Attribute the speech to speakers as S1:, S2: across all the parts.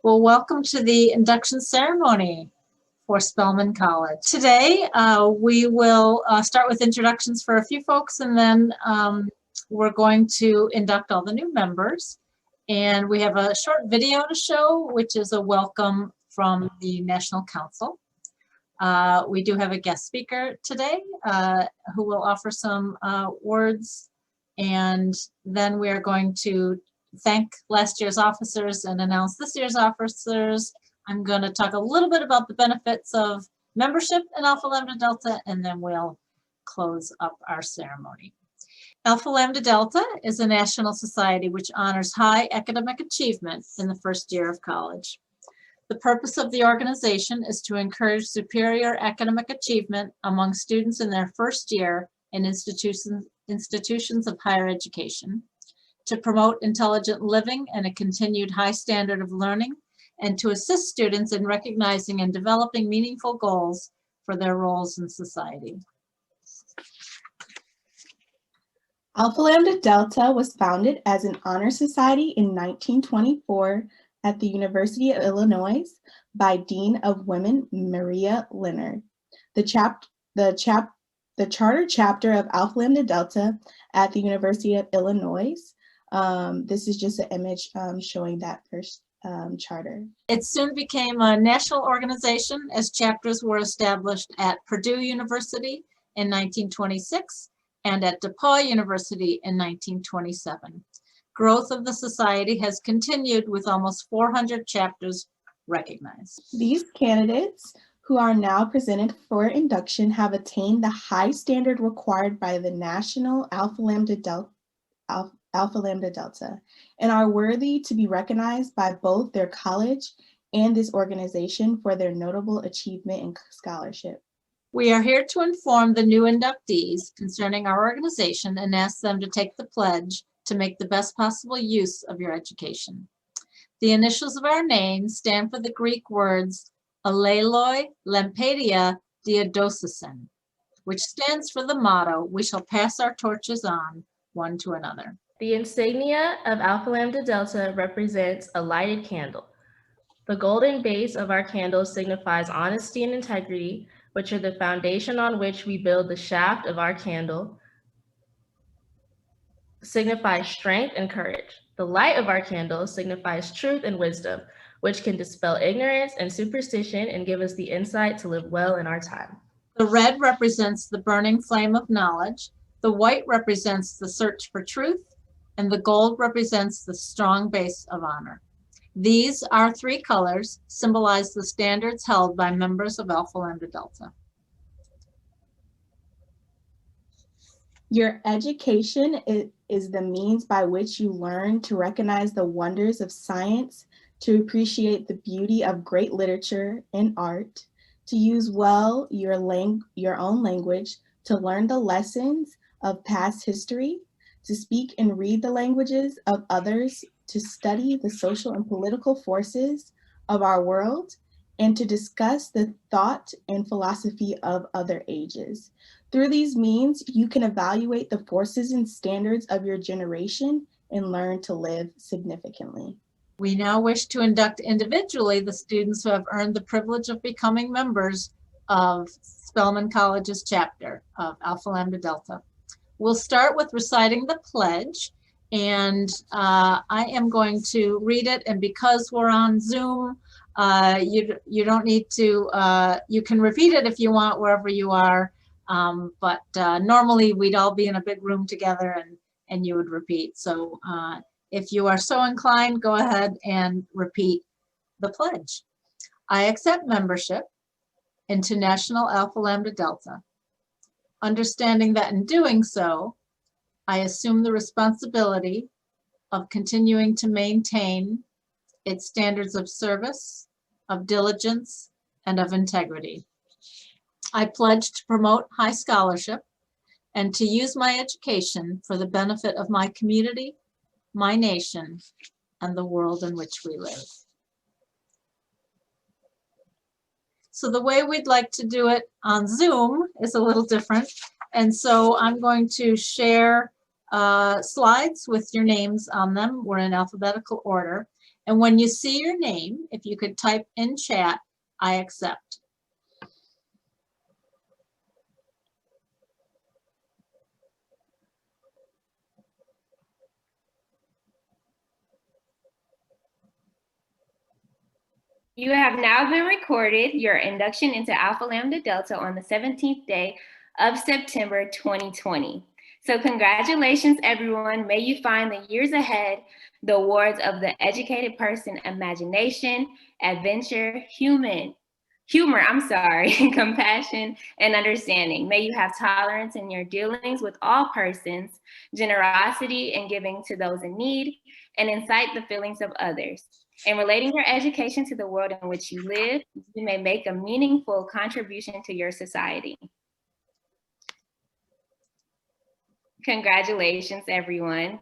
S1: Well, welcome to the induction ceremony for Spelman College. Today, we will start with introductions for a few folks, and then we're going to induct all the new members. And we have a short video to show, which is a welcome from the National Council. We do have a guest speaker today who will offer some words, and then we are going to thank last year's officers and announce this year's officers. I'm going to talk a little bit about the benefits of membership in Alpha Lambda Delta, and then we'll close up our ceremony. Alpha Lambda Delta is a national society which honors high academic achievement in the first year of college. The purpose of the organization is to encourage superior academic achievement among students in their first year in institutions of higher education, to promote intelligent living and a continued high standard of learning, and to assist students in recognizing and developing meaningful goals for their roles in society.
S2: Alpha Lambda Delta was founded as an honor society in 1924 at the University of Illinois by Dean of Women Maria Leonard. The charter chapter of Alpha Lambda Delta at the University of Illinois. This is just an image showing that first charter.
S1: It soon became a national organization as chapters were established at Purdue University in 1926 and at DePauw University in 1927. Growth of the society has continued with almost 400 chapters recognized.
S2: These candidates who are now presented for induction have attained the high standard required by the National Alpha Lambda Delta and are worthy to be recognized by both their college and this organization for their notable achievement in scholarship.
S1: We are here to inform the new inductees concerning our organization and ask them to take the pledge to make the best possible use of your education. The initials of our names stand for the Greek words Aleloi Lampedia Diadosusen, which stands for the motto, "We shall pass our torches on one to another."
S3: The insignia of Alpha Lambda Delta represents a lighted candle. The golden base of our candle signifies honesty and integrity, which are the foundation on which we build the shaft of our candle, signifies strength and courage. The light of our candle signifies truth and wisdom, which can dispel ignorance and superstition and give us the insight to live well in our time.
S1: The red represents the burning flame of knowledge. The white represents the search for truth, and the gold represents the strong base of honor. These, our three colors, symbolize the standards held by members of Alpha Lambda Delta.
S2: Your education is the means by which you learn to recognize the wonders of science, to appreciate the beauty of great literature and art, to use well your own language, to learn the lessons of past history, to speak and read the languages of others, to study the social and political forces of our world, and to discuss the thought and philosophy of other ages. Through these means, you can evaluate the forces and standards of your generation and learn to live significantly.
S1: We now wish to induct individually the students who have earned the privilege of becoming members of Spelman College's chapter of Alpha Lambda Delta. We'll start with reciting the pledge, and I am going to read it, and because we're on Zoom, you don't need to, you can repeat it if you want wherever you are, but normally we'd all be in a big room together and you would repeat. So if you are so inclined, go ahead and repeat the pledge. I accept membership into National Alpha Lambda Delta, understanding that in doing so, I assume the responsibility of continuing to maintain its standards of service, of diligence, and of integrity. I pledge to promote high scholarship and to use my education for the benefit of my community, my nation, and the world in which we live. So the way we'd like to do it on Zoom is a little different. And so I'm going to share slides with your names on them. We're in alphabetical order. And when you see your name, if you could type in chat, I accept.
S4: You have now been recorded your induction into Alpha Lambda Delta on the 17th day of September 2020. So congratulations, everyone. May you find the years ahead the awards of the educated person, imagination, adventure, humor, compassion, and understanding. May you have tolerance in your dealings with all persons, generosity in giving to those in need, and incite the feelings of others. In relating your education to the world in which you live, you may make a meaningful contribution to your society. Congratulations, everyone.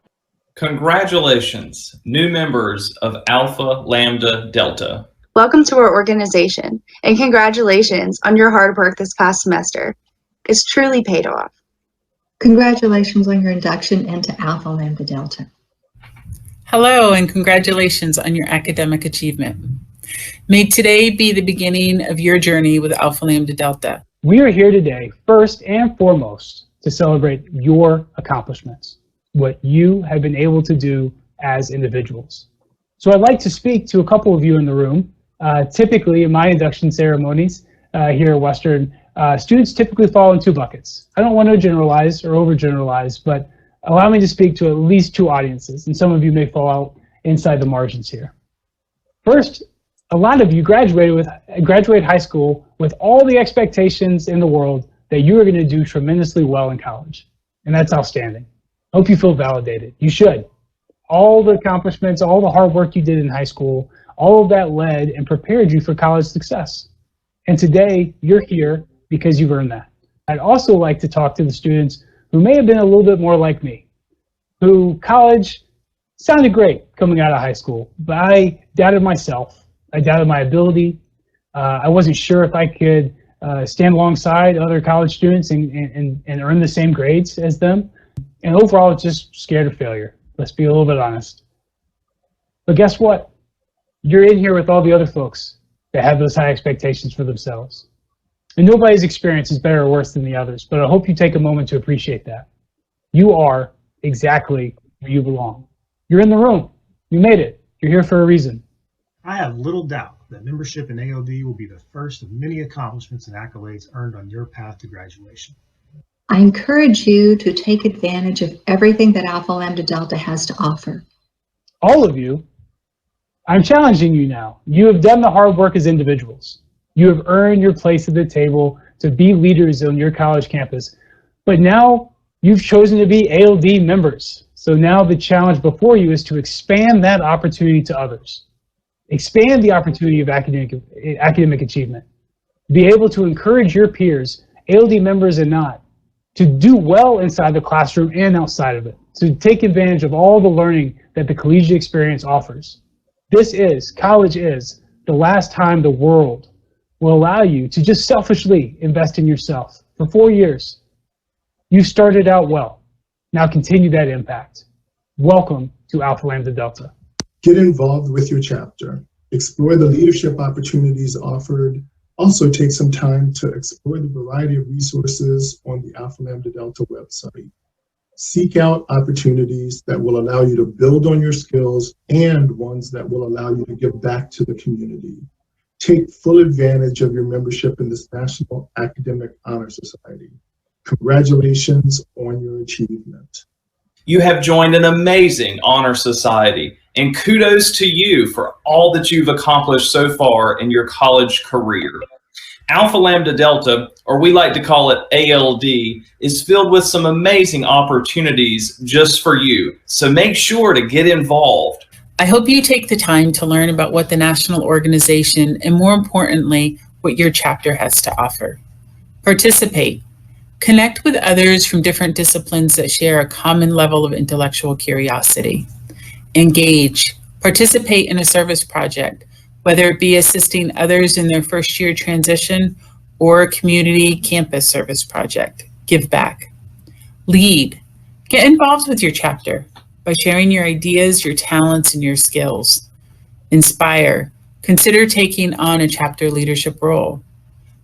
S5: Congratulations, new members of Alpha Lambda Delta.
S6: Welcome to our organization, and congratulations on your hard work this past semester. It's truly paid off.
S7: Congratulations on your induction into Alpha Lambda Delta.
S8: Hello, and congratulations on your academic achievement. May today be the beginning of your journey with Alpha Lambda Delta.
S9: We are here today, first and foremost, to celebrate your accomplishments, what you have been able to do as individuals. So I'd like to speak to a couple of you in the room. Typically, in my induction ceremonies here at Western, students typically fall in two buckets. I don't want to generalize or overgeneralize, but allow me to speak to at least two audiences, and some of you may fall out inside the margins here. First, a lot of you graduate high school with all the expectations in the world that you are going to do tremendously well in college, and that's outstanding. Hope you feel validated. You should. All the accomplishments, all the hard work you did in high school, all of that led and prepared you for college success. And today, you're here because you've earned that. I'd also like to talk to the students who may have been a little bit more like me, who college sounded great coming out of high school, but I doubted myself. I doubted my ability. I wasn't sure if I could stand alongside other college students and earn the same grades as them. And overall, just scared of failure. Let's be a little bit honest. But guess what? You're in here with all the other folks that have those high expectations for themselves. And nobody's experience is better or worse than the others, but I hope you take a moment to appreciate that. You are exactly where you belong. You're in the room. You made it. You're here for a reason.
S10: I have little doubt that membership in ALD will be the first of many accomplishments and accolades earned on your path to graduation.
S7: I encourage you to take advantage of everything that Alpha Lambda Delta has to offer.
S9: All of you, I'm challenging you now. You have done the hard work as individuals. You have earned your place at the table to be leaders on your college campus. But now you've chosen to be ALD members. So now the challenge before you is to expand that opportunity to others. Expand the opportunity of academic achievement. Be able to encourage your peers, ALD members and not, to do well inside the classroom and outside of it. To take advantage of all the learning that the collegiate experience offers. College is the last time the world will allow you to just selfishly invest in yourself. For 4 years, you started out well. Now continue that impact. Welcome to Alpha Lambda Delta.
S11: Get involved with your chapter. Explore the leadership opportunities offered. Also take some time to explore the variety of resources on the Alpha Lambda Delta website. Seek out opportunities that will allow you to build on your skills and ones that will allow you to give back to the community. Take full advantage of your membership in this National Academic Honor Society. Congratulations on your achievement.
S5: You have joined an amazing honor society, and kudos to you for all that you've accomplished so far in your college career. Alpha Lambda Delta, or we like to call it ALD, is filled with some amazing opportunities just for you. So make sure to get involved.
S8: I hope you take the time to learn about what the national organization and, more importantly, what your chapter has to offer. Participate. Connect with others from different disciplines that share a common level of intellectual curiosity. Engage. Participate in a service project, whether it be assisting others in their first year transition or a community campus service project. Give back. Lead. Get involved with your chapter by sharing your ideas, your talents, and your skills. Inspire. Consider taking on a chapter leadership role.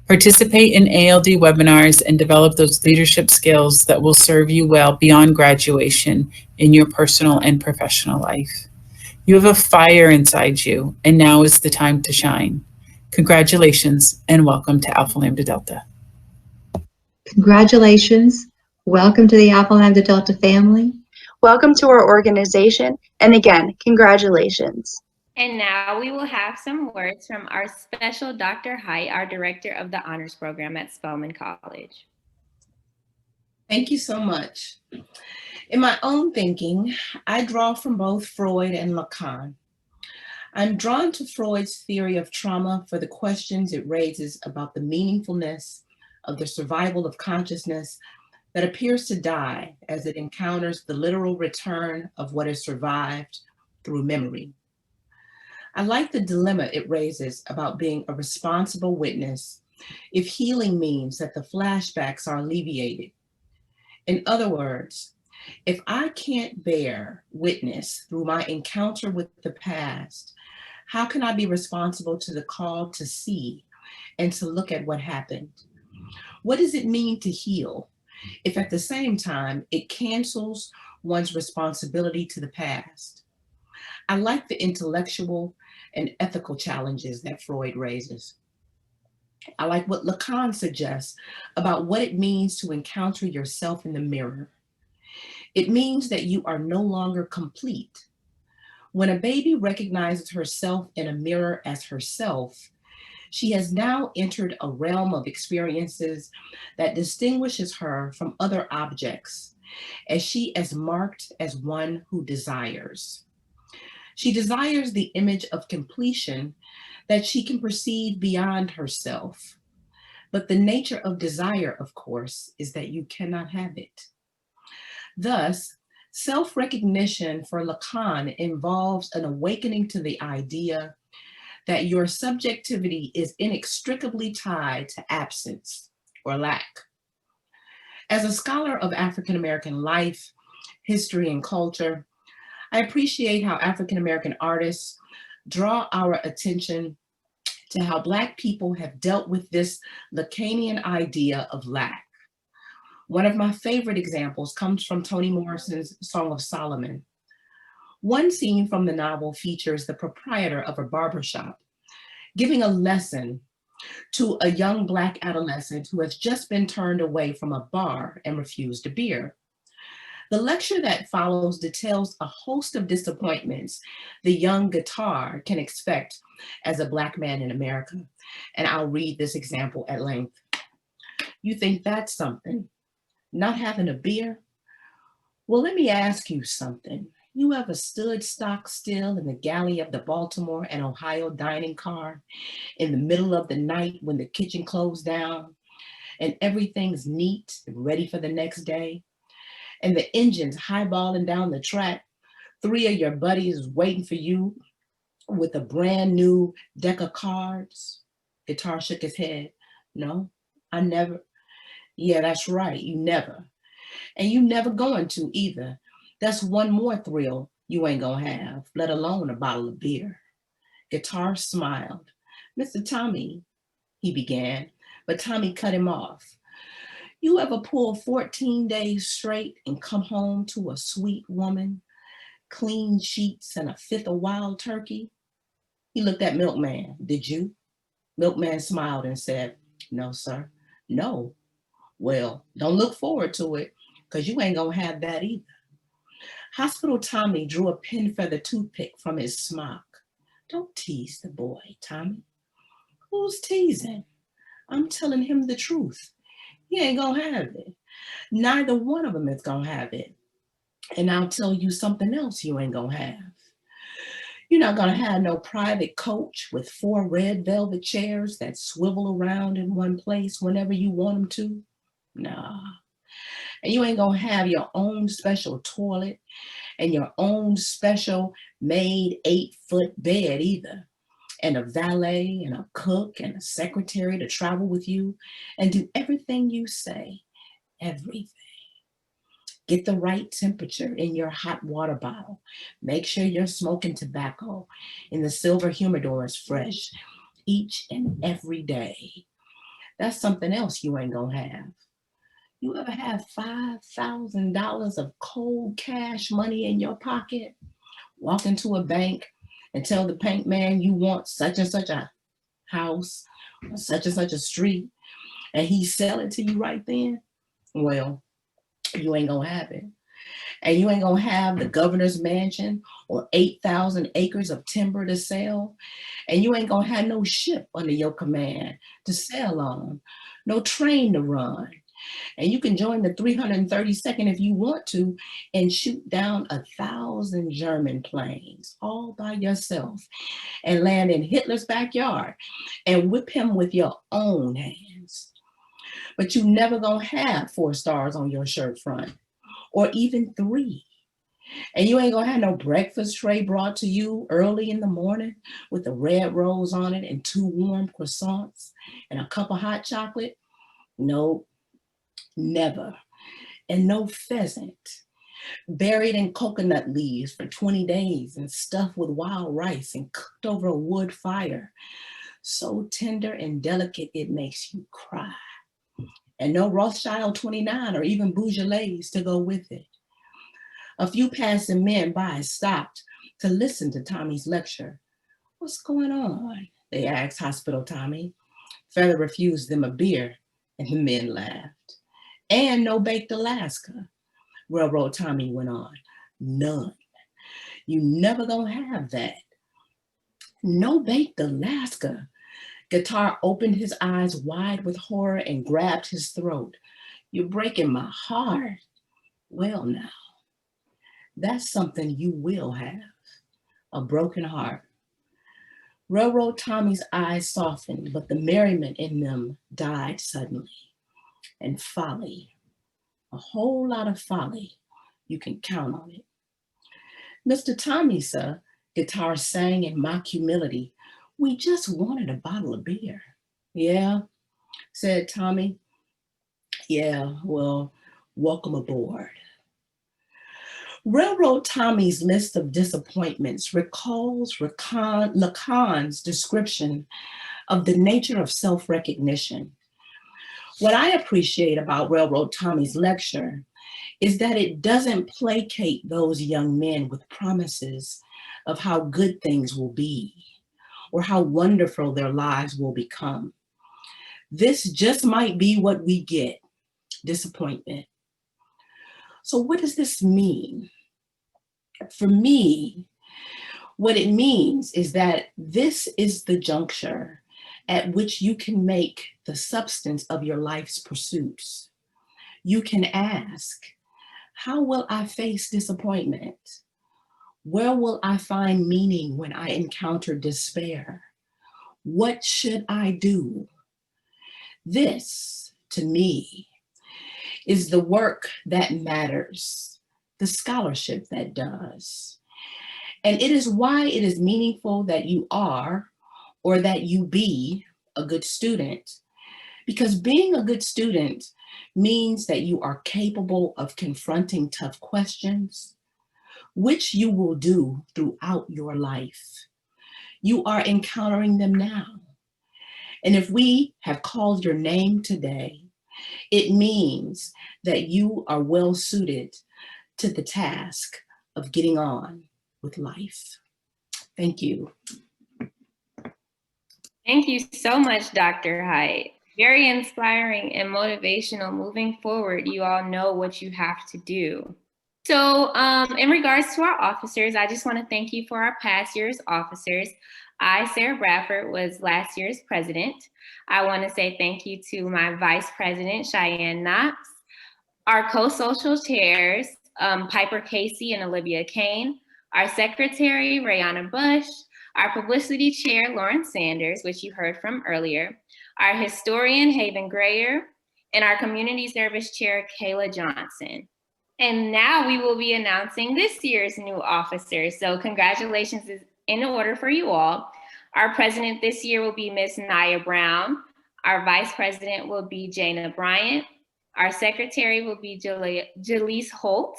S8: Participate in ALD webinars and develop those leadership skills that will serve you well beyond graduation in your personal and professional life. You have a fire inside you, and now is the time to shine. Congratulations, and welcome to Alpha Lambda Delta.
S7: Congratulations. Welcome to the Alpha Lambda Delta family.
S6: Welcome to our organization, and again, congratulations.
S4: And now we will have some words from our special Dr. Height, our director of the honors program at Spelman College.
S12: Thank you so much. In my own thinking, I draw from both Freud and Lacan. I'm drawn to Freud's theory of trauma for the questions it raises about the meaningfulness of the survival of consciousness that appears to die as it encounters the literal return of what is survived through memory. I like the dilemma it raises about being a responsible witness if healing means that the flashbacks are alleviated. In other words, if I can't bear witness through my encounter with the past, how can I be responsible to the call to see and to look at what happened? What does it mean to heal if at the same time it cancels one's responsibility to the past? I like the intellectual and ethical challenges that Freud raises. I like what Lacan suggests about what it means to encounter yourself in the mirror. It means that you are no longer complete. When a baby recognizes herself in a mirror as herself, she has now entered a realm of experiences that distinguishes her from other objects, as she is marked as one who desires. She desires the image of completion that she can perceive beyond herself. But the nature of desire, of course, is that you cannot have it. Thus, self-recognition for Lacan involves an awakening to the idea that your subjectivity is inextricably tied to absence or lack. As a scholar of African American life, history, and culture, I appreciate how African American artists draw our attention to how Black people have dealt with this Lacanian idea of lack. One of my favorite examples comes from Toni Morrison's Song of Solomon. One scene from the novel features the proprietor of a barbershop giving a lesson to a young Black adolescent who has just been turned away from a bar and refused a beer. The lecture that follows details a host of disappointments the young guitar can expect as a Black man in America, and I'll read this example at length. You think that's something? Not having a beer? Well, let me ask you something. You ever stood stock still in the galley of the Baltimore and Ohio dining car in the middle of the night when the kitchen closed down and everything's neat and ready for the next day? And the engine's highballing down the track, 3 of your buddies waiting for you with a brand new deck of cards? Guitar shook his head. No, I never. Yeah, that's right, you never. And you never going to either. That's one more thrill you ain't gonna have, let alone a bottle of beer. Guitar smiled. Mr. Tommy, he began, but Tommy cut him off. You ever pull 14 days straight and come home to a sweet woman, clean sheets and a fifth of wild turkey? He looked at Milkman. Did you? Milkman smiled and said, no, sir. No. Well, don't look forward to it, because you ain't gonna have that either. Hospital Tommy drew a pin feather toothpick from his smock. Don't tease the boy, Tommy. Who's teasing? I'm telling him the truth. He ain't gonna have it. Neither one of them is gonna have it. And I'll tell you something else you ain't gonna have. You're not gonna have no private coach with 4 red velvet chairs that swivel around in one place whenever you want them to. Nah. And you ain't gonna have your own special toilet and your own special made 8-foot bed either. And a valet and a cook and a secretary to travel with you and do everything you say, everything. Get the right temperature in your hot water bottle. Make sure your smoking tobacco in the silver humidor is fresh each and every day. That's something else you ain't gonna have. You ever have $5,000 of cold cash money in your pocket? Walk into a bank and tell the bank man you want such and such a house, or such and such a street, and he sell it to you right then? Well, you ain't gonna have it. And you ain't gonna have the governor's mansion or 8,000 acres of timber to sell. And you ain't gonna have no ship under your command to sail on, no train to run. And you can join the 332nd if you want to and shoot down 1,000 German planes all by yourself and land in Hitler's backyard and whip him with your own hands. But you never gonna have 4 stars on your shirt front, or even 3. And you ain't gonna have no breakfast tray brought to you early in the morning with a red rose on it and 2 warm croissants and a cup of hot chocolate. No, never. And no pheasant buried in coconut leaves for 20 days and stuffed with wild rice and cooked over a wood fire, so tender and delicate it makes you cry. And no Rothschild 29 or even Beaujolais to go with it. A few passing men by stopped to listen to Tommy's lecture. "What's going on?" they asked Hospital Tommy. Feather refused them a beer, and the men laughed. "And no baked Alaska," Railroad Tommy went on. "None. You never gonna have that. No baked Alaska." Guitar opened his eyes wide with horror and grabbed his throat. "You're breaking my heart." "Well now, that's something you will have, a broken heart." Railroad Tommy's eyes softened, but the merriment in them died suddenly. "And folly, a whole lot of folly, you can count on it." "Mr. Tommy, sir," Guitar sang in mock humility, "we just wanted a bottle of beer." "Yeah," said Tommy. "Yeah, well, welcome aboard." Railroad Tommy's list of disappointments recalls Lacan's description of the nature of self-recognition. What I appreciate about Railroad Tommy's lecture is that it doesn't placate those young men with promises of how good things will be or how wonderful their lives will become. This just might be what we get, disappointment. So what does this mean? For me, what it means is that this is the juncture at which you can make the substance of your life's pursuits. You can ask, how will I face disappointment? Where will I find meaning when I encounter despair? What should I do? This, to me, is the work that matters, the scholarship that does. And it is why it is meaningful that you are, or that you be, a good student. Because being a good student means that you are capable of confronting tough questions, which you will do throughout your life. You are encountering them now. And if we have called your name today, it means that you are well suited to the task of getting on with life. Thank you.
S4: Thank you so much, Dr. Haidt. Very inspiring and motivational. Moving forward, you all know what you have to do. So in regards to our officers, I just want to thank you for our past year's officers. I, Sarah Bradford, was last year's president. I want to say thank you to my vice president, Cheyenne Knox, our co-social chairs, Piper Casey and Olivia Kane, our secretary, Rayana Bush, our publicity chair, Lauren Sanders, which you heard from earlier, our historian, Haven Grayer, and our community service chair, Kayla Johnson. And now we will be announcing this year's new officers. So congratulations is in order for you all. Our president this year will be Miss Naya Brown. Our vice president will be Jana Bryant. Our secretary will be Jaleese Holt.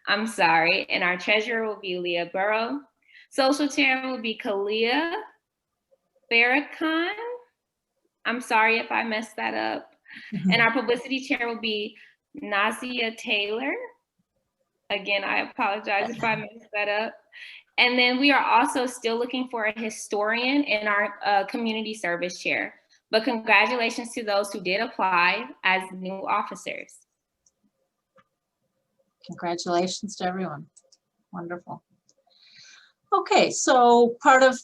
S4: I'm sorry. And our treasurer will be Leah Burrow. Social chair will be Kalia Farrakhan. I'm sorry if I messed that up. And our publicity chair will be Nazia Taylor. Again, I apologize if I messed that up. And then we are also still looking for a historian in our community service chair. But congratulations to those who did apply as new officers.
S1: Congratulations to everyone. Wonderful. Okay, so part of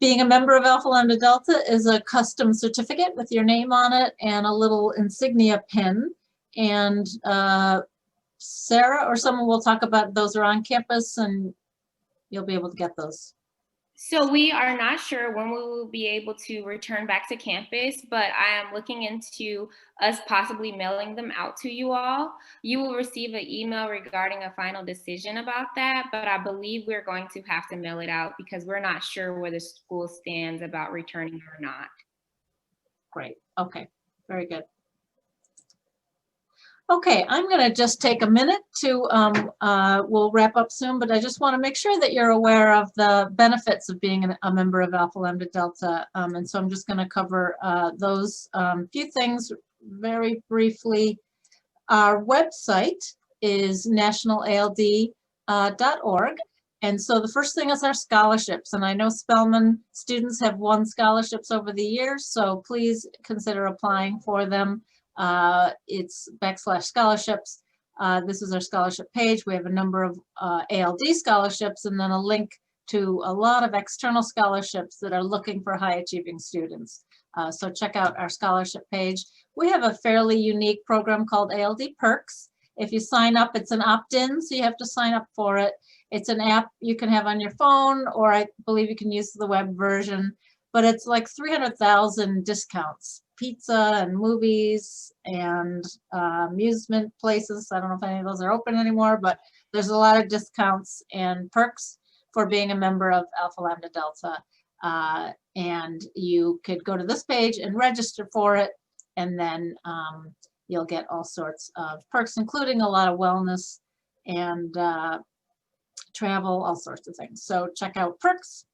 S1: being a member of Alpha Lambda Delta is a custom certificate with your name on it and a little insignia pin. And Sarah or someone will talk about those are on campus and you'll be able to get those.
S4: So we are not sure when we will be able to return back to campus, but I am looking into us possibly mailing them out to you all. You will receive an email regarding a final decision about that, but I believe we're going to have to mail it out because we're not sure where the school stands about returning or not.
S1: Great. Okay. Very good. Okay, I'm going to just take a minute to, we'll wrap up soon, but I just want to make sure that you're aware of the benefits of being a member of Alpha Lambda Delta. And so I'm just going to cover those few things very briefly. Our website is nationalald.org. And so the first thing is our scholarships. And I know Spelman students have won scholarships over the years, so please consider applying for them. It's /scholarships. This is our scholarship page. We have a number of ALD scholarships and then a link to a lot of external scholarships that are looking for high achieving students. So check out our scholarship page. We have a fairly unique program called ALD Perks. If you sign up, it's an opt-in, so you have to sign up for it. It's an app you can have on your phone, or I believe you can use the web version, but it's like 300,000 discounts. Pizza and movies and amusement places. I don't know if any of those are open anymore, but there's a lot of discounts and perks for being a member of Alpha Lambda Delta. And you could go to this page and register for it, and then you'll get all sorts of perks, including a lot of wellness and travel, all sorts of things. So check out perks.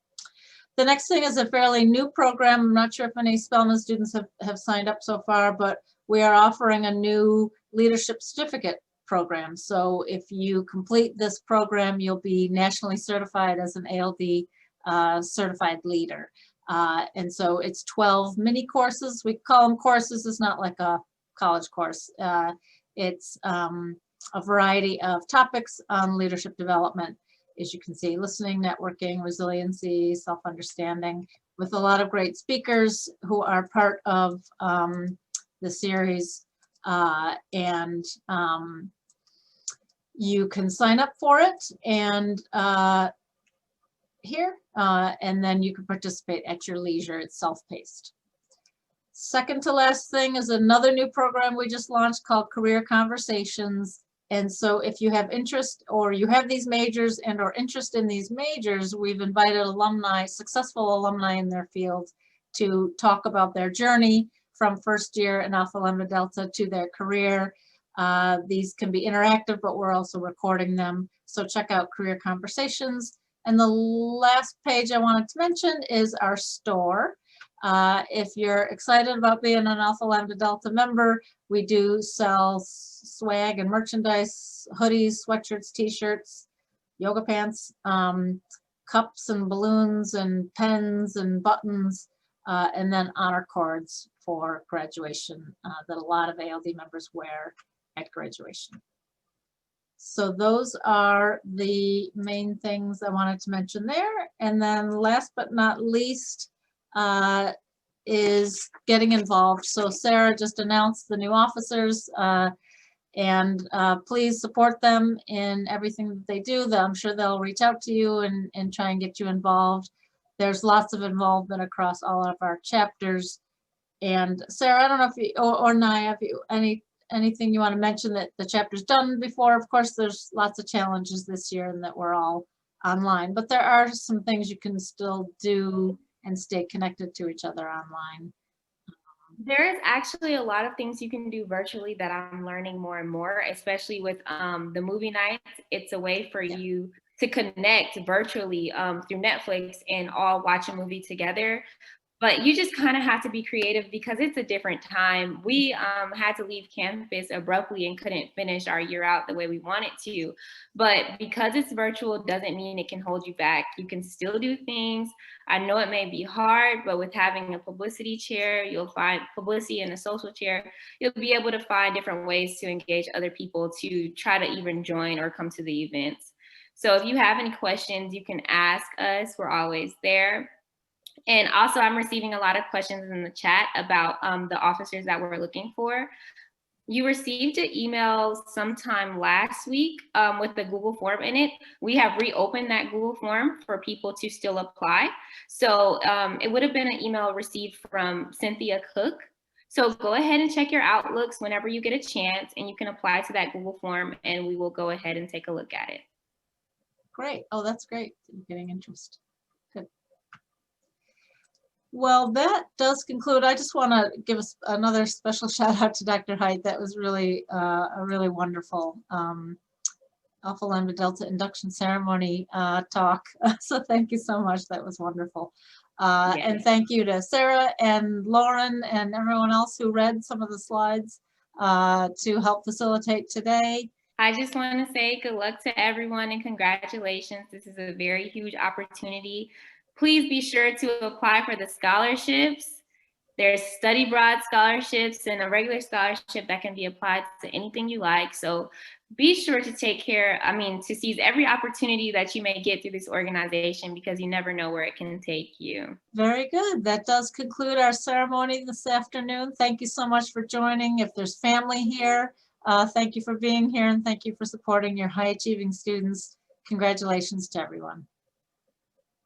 S1: The next thing is a fairly new program. I'm not sure if any Spelman students have signed up so far, but we are offering a new leadership certificate program. So if you complete this program, you'll be nationally certified as an ALD certified leader. And so it's 12 mini courses. We call them courses. It's not like a college course. It's a variety of topics on leadership development. As you can see, listening, networking, resiliency, self-understanding, with a lot of great speakers who are part of the series. And you can sign up for it and here, and then you can participate at your leisure. It's self-paced. Second to last thing is another new program we just launched called Career Conversations. And so if you have interest or you have these majors and or interest in these majors, we've invited alumni, successful alumni in their field, to talk about their journey from first year in Alpha Lambda Delta to their career. These can be interactive, but we're also recording them. So check out Career Conversations. And the last page I wanted to mention is our store. If you're excited about being an Alpha Lambda Delta member, we do sell swag and merchandise, hoodies, sweatshirts, t-shirts, yoga pants, cups and balloons and pens and buttons, and then honor cords for graduation that a lot of ALD members wear at graduation. So those are the main things I wanted to mention there. And then last but not least, is getting involved. So Sarah just announced the new officers, and please support them in everything that they do. I'm sure they'll reach out to you and try and get you involved. There's lots of involvement across all of our chapters. And Sarah, I don't know if you, or Naya, if you, anything you want to mention that the chapter's done before. Of course, there's lots of challenges this year and that we're all online, but there are some things you can still do and stay connected to each other online.
S4: There is actually a lot of things you can do virtually that I'm learning more and more, especially with the movie nights. It's a way for you to connect virtually through Netflix and all watch a movie together. But you just kind of have to be creative because it's a different time. We had to leave campus abruptly and couldn't finish our year out the way we wanted to. But because it's virtual doesn't mean it can hold you back. You can still do things. I know it may be hard, but with having a publicity chair, you'll find publicity in a social chair, you'll be able to find different ways to engage other people to try to even join or come to the events. So if you have any questions, you can ask us. We're always there. And also, I'm receiving a lot of questions in the chat about the officers that we're looking for. You received an email sometime last week with the Google form in it. We have reopened that Google form for people to still apply. So it would have been an email received from Cynthia Cook. So go ahead and check your Outlooks whenever you get a chance, and you can apply to that Google form, and we will go ahead and take a look at it.
S1: Great. Oh, that's great. I'm getting interest. Good. Well, that does conclude. I just want to give us another special shout out to Dr. Haidt. That was really a really wonderful Alpha Lambda Delta induction ceremony talk. So thank you so much. That was wonderful. And thank you to Sarah and Lauren and everyone else who read some of the slides to help facilitate today.
S4: I just want to say good luck to everyone and congratulations. This is a very huge opportunity. Please be sure to apply for the scholarships. There's study abroad scholarships and a regular scholarship that can be applied to anything you like. So be sure to to seize every opportunity that you may get through this organization, because you never know where it can take you.
S1: Very good. That does conclude our ceremony this afternoon. Thank you so much for joining. If there's family here, thank you for being here, and thank you for supporting your high achieving students. Congratulations to everyone.